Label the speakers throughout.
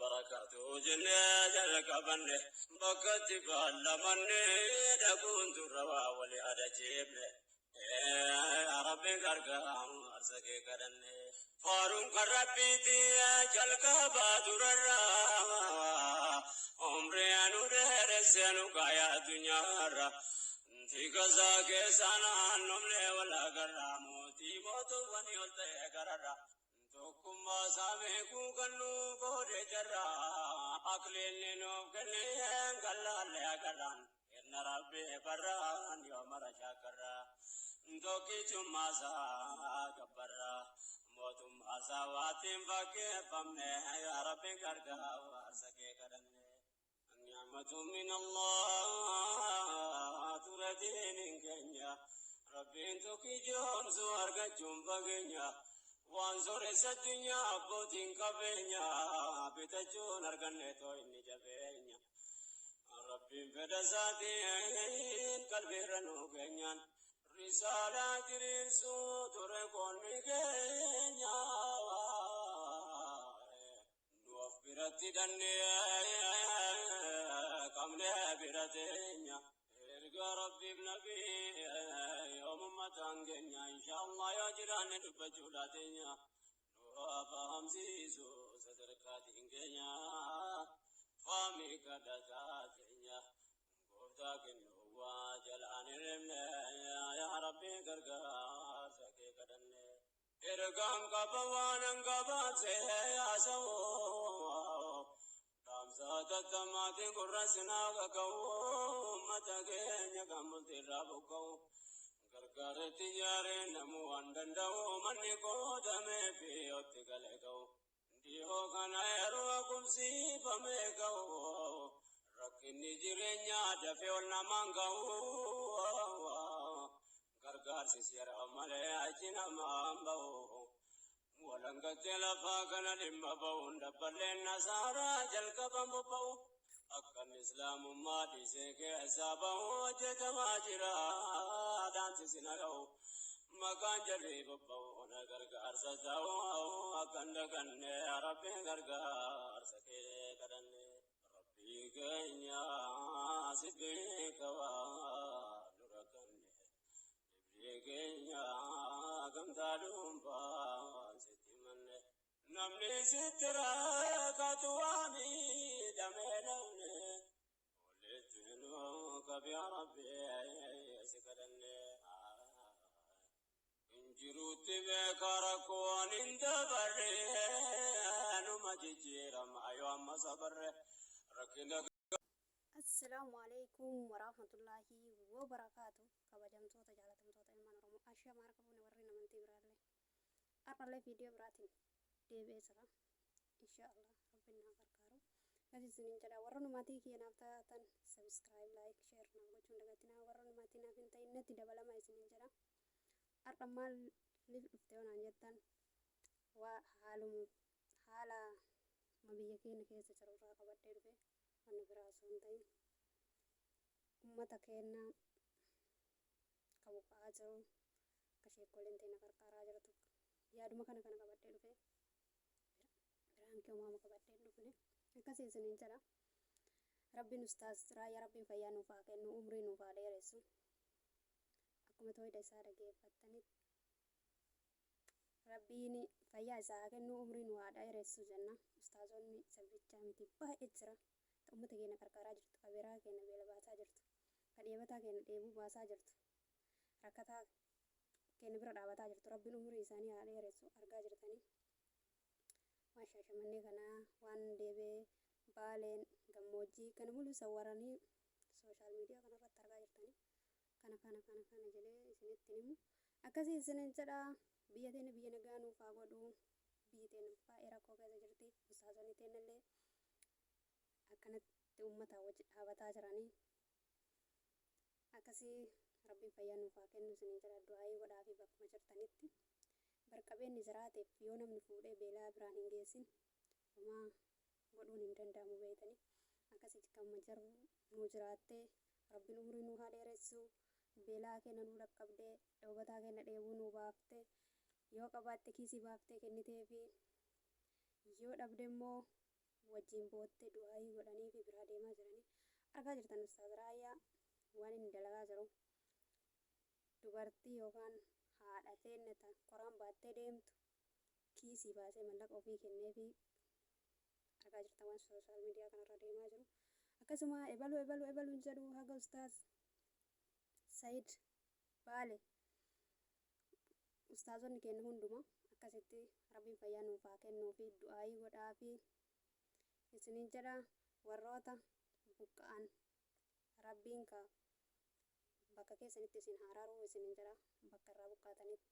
Speaker 1: وبركاته جنة الكبن بكت بالمن دكون تروا ولأدجيب يا ربي كركم أرزقي كرن فارون كربيتي جلك بادر عمري أنو درسنو كايا دنيا تيكزا كيسانا نملي ولا كرامو تيموتو ونيولتي كررا توكما ساميكو كنو كوري جرا أكليني نوكلي كلا ليا كران إن ربي بران يوم رشاكرا توكي چما سا كبرا موتم أساواتي فكي فمني يا ربي كركا وارسكي كرني نعمة من الله تردين كنيا ربي توكي جون سوارك جنب كنيا وانظر الدنيا بوتين كبنيا بتجون أركن توين جبنيا ربي فدساتين قلبي رنو كنيا رسالة تريسو تركون كنيا نوف برتي دنيا كمله برتينيا إرجع ربي بنبي يوم ما تانجنيا إن شاء الله يا جيران نبجولاتينيا نوها فهم زيزو صدركاتينيا فامي كداتينيا قوتا كنوا جلان رمنا يا ربي كرجع سكي كدني إرجع كبوان كبات يا سو رامزاد تماتي قرسنا كقو متكين كملتي رابكو غرغر تجاري نمو اندندو مني قدمي في اتقلقو ديو كان يرو كمسي فميقو ركني جرينيا دفعو نمانقو غرغر سيسير أمالي أجينا مامبو ولنقت لفاقنا لما بون دبلين نصارى جلقبا مبو أكن إسلام ما ديسيك أسابا وجد ماجرا دانت سنغو مكان جريب بو نغرغار سجاو أكن دكن يا ربي غرغار سكي كدن ربي كنيا سبيك ونركن ربي كنيا كم تالوم نمني سترا كتوامي دمينوني ولتنو كبي ربي سكرني انجروت بكاركون اندبري نما جيرم ايوام صبر ركنا
Speaker 2: السلام عليكم ورحمة الله وبركاته كبجمتو تجالتم توتا إيمان رمو أشياء ماركبون ورنا من تبرالي أرنا لي فيديو براتين ديبي سرا إن شاء الله ربنا غرقارو غادي سنين جدا ورنا ماتي كي نفتاتن سبسكرايب لايك شير نانغو چوندغتنا ورنا ماتي نافين تاين نتي دبلا ما سنين جدا أرنا مال ليف افتيون عنجتن وحالو حالا مبيكين كيسا چرورا قبطي رفي ونبراسون تاين ummata keenya kabuqaa jiru kasheekoleen teena qarqaaraa jirtu yaaduma kana qabadhee dhufe biraan kee uumama qabadhee dhufne akkasii isiniin jedha rabbiin ustaas raayyaa rabbiin fayyaa nuuf haa kennu umrii nuuf haa dheeressu akkuma tooyida isaa dhageeffattanitti rabbiin fayyaa isaa haa kennu umrii nuuf haa dheeressu jenna ustaazonni sabbichaa miti baay'ee jira ummata keenya qarqaaraa jirtu kabeeraa keenya beela baasaa jirtu kadheebataa keenya dheebuu baasaa jirtu rakkataa keenya bira dhaabataa jirtu rabbiin umurii isaanii haa dheeressu argaa jirtanii maashaashamannee kanaa waan deebee baaleen gammoojjii kana mul'isa waranii sooshaal miidiyaa kanarratti argaa jirtanii kana jedhee isinitti himu akkasii isiniin jedha biyya teenya biyya nagaa nuuf haa godhu biyyi teenya baay'ee rakkoo keessa jirti ustaazonni teenyallee akkanatti uummata dhaabataa jiranii akkasii rabbiin fayyaa nuuf haa kennu isiniin jedha du'aayii godhaa fi bakkuma jirtanitti barqabeenni jiraateef yoo namni fuudhee beelaa biraan hin geessin homaa godhuun hin danda'amu beeytanii akkasitti kan jarru nu jiraattee rabbiin umurii nu haa dheeressu beelaa keenya nu dhaqqabdee dhoobataa keenya dheebuu nu baaftee yoo qabaatte kiisii baaftee kennitee fi yoo dhabde immoo wajjin boottee du'aayii godhanii fi biraa deemaa jiranii argaa jirtan. Ustaaz Raayyaa waan inni dalagaa jiru dubartii yookaan haadha teenneta qoraan baattee deemtu kiisii baasee mallaqa ofii kennee fi argaa jirtan waan sooshaal miidiyaa kanarra deemaa jiru. Akkasuma ebaluun jedhu haga Ustaaz Said Baale ustaazonni keenya hunduma akkasitti rabbiin fayyaa nuuf haa kennuu fi du'aayii godhaa fi isiniin jedha warroota buqqa'an rabbiin ka bakka keessanitti isin haraaruu isiniin jedha bakka irraa buqqaatanitti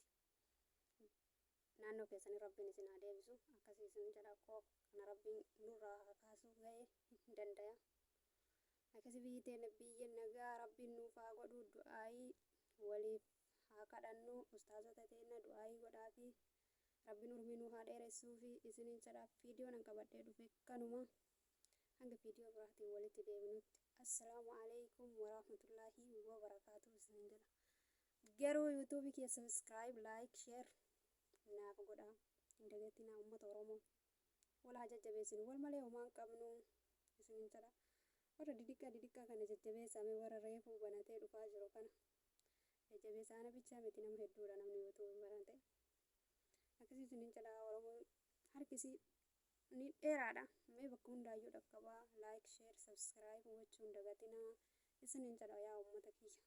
Speaker 2: naannoo keessanii rabbiin isin haa deebisu akkasii isiniin jedha koo kana rabbiin nurraa haa kaasuu ga'ee hin danda'a. Akkasii biyyi teenya biyya nagaa rabbiin nuuf haa godhu du'aayii waliif haa kadhannu ustaazota teenya du'aayii godhaa fi rabbiin umrii nuu haa dheeressuu fi isiniin jedha viidiyoon an qabadhee dhufe kanuma hanga viidiyoo biraatiin walitti deebinutti assalaamu alaikum warahmatullaahi wabarakaatuh isiniin jedha. Garuu yuutuubii kiyya sabskiraayib laayik sheer naaf godhaa hin dagatinaa uummata Oromoo wal haa jajjabeessinu wal malee homaan qabnu isiniin jedha. Warra didiqqaa kana jajjabeessame warra reefuu banatee dhufaa jiru kana jajjabeessaana bichaa miti nama hedduudha namni yuutuubii barate akkasii isiniin jedha. Oromoo harkisii ni dheeraadha mee bakka hundaayyuu dhaqqabaa laayik sheer sabskiraayib gochuu hin dagatinaa isiniin jedha yaa uummata kiyya.